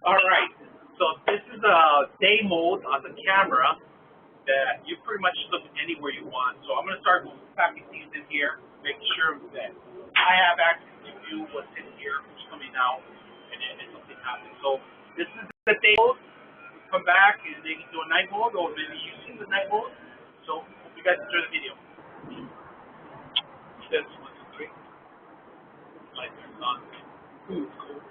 All right. So this is a day mode on the camera that you pretty much look anywhere you want. So I'm going to start packing things in here, make sure that I have access to view what's in here, what's coming out, and then if something happens. So this is the day mode. Come back and they can do a night mode, or maybe you've seen the night mode. So hope you guys enjoy the video. That's 1, 2, 3. Light turns on. Ooh, cool.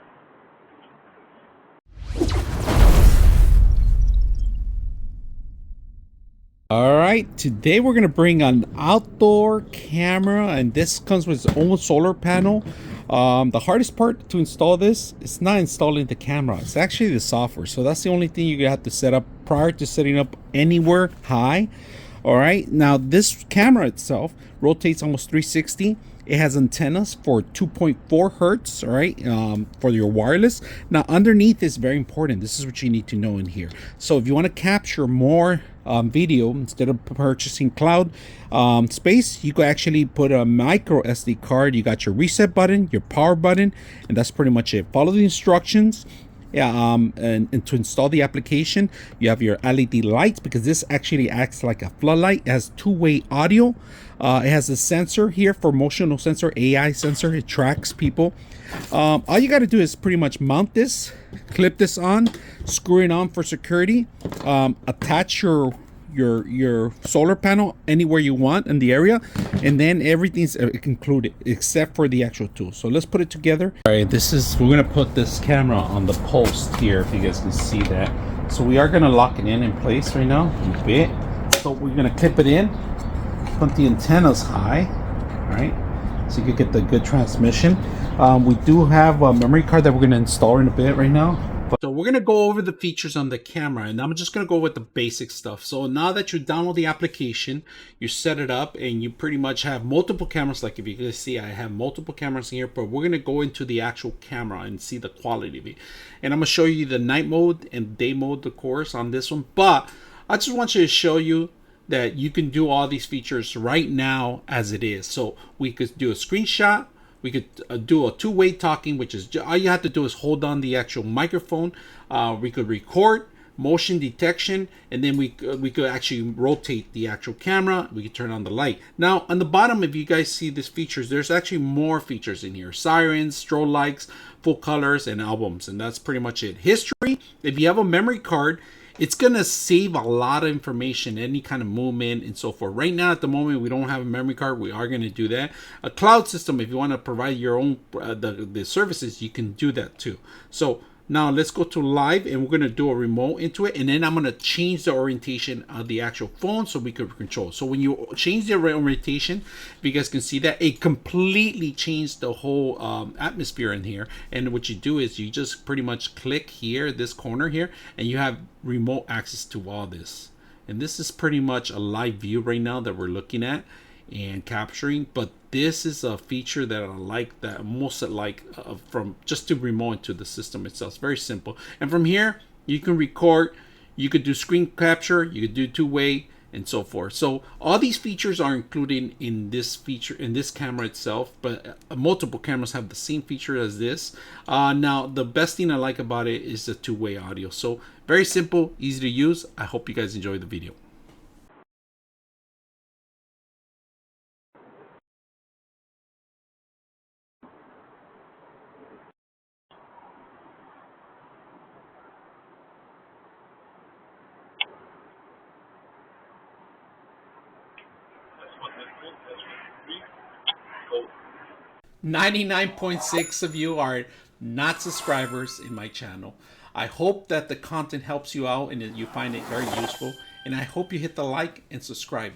All right, today we're gonna bring an outdoor camera, and this comes with its own solar panel. The hardest part to install this is not installing the camera, it's actually the software. So that's the only thing you have to set up prior to setting up anywhere high. All right, now this camera itself rotates almost 360. It has antennas for 2.4 hertz, all right, for your wireless. Now underneath is very important. This is what you need to know in here. So if you want to capture more video instead of purchasing cloud space, you could actually put a micro SD card. You got your reset button, your power button, and that's pretty much it. Follow the instructions. Yeah, and to install the application, you have your LED lights, because this actually acts like a floodlight. It has two-way audio. It has a sensor here for motional sensor, AI sensor. It tracks people. All you got to do is pretty much mount this, clip this on, screw it on for security, attach your solar panel anywhere you want in the area, and then everything's included except for the actual tool. So let's put it together. All right, we're gonna put this camera on the post here, if you guys can see that. So we are gonna lock it in place right now a bit. So we're gonna clip it in, put the antennas high, all right, so you can get the good transmission. We do have a memory card that we're gonna install in a bit right now. So we're going to go over the features on the camera, and I'm just going to go with the basic stuff. So now that you download the application, you set it up, and you pretty much have multiple cameras. Like if you can see, I have multiple cameras here, but we're going to go into the actual camera and see the quality of it. And I'm going to show you the night mode and day mode, of course, on this one. But I just want you to show you that you can do all these features right now as it is. So we could do a screenshot. We could do a two-way talking, which is all you have to do is hold on the actual microphone. We could record, motion detection, and then we could actually rotate the actual camera. We could turn on the light. Now on the bottom, if you guys see these features, there's actually more features in here: sirens, strobe lights, full colors, and albums, and that's pretty much it. History: if you have a memory card, it's gonna save a lot of information, any kind of movement and so forth. Right now, at the moment, we don't have a memory card. We are gonna do that. A cloud system, if you want to provide your own the services, you can do that too. So now let's go to live, and we're gonna do a remote into it, and then I'm gonna change the orientation of the actual phone so we could control. So when you change the orientation, if you guys can see that, it completely changed the whole atmosphere in here. And what you do is you just pretty much click here, this corner here, and you have remote access to all this. And this is pretty much a live view right now that we're looking at and capturing, but this is a feature that I like, that most like from just to remote into the system itself. It's very simple, and from here you can record, you could do screen capture, you could do two-way, and so forth. So all these features are included in this feature, in this camera itself, but multiple cameras have the same feature as this. Now the best thing I like about it is the two-way audio. So very simple, easy to use. I hope you guys enjoy the video. 99.6 of you are not subscribers in my channel. I hope that the content helps you out and that you find it very useful, and I hope you hit the like and subscribe.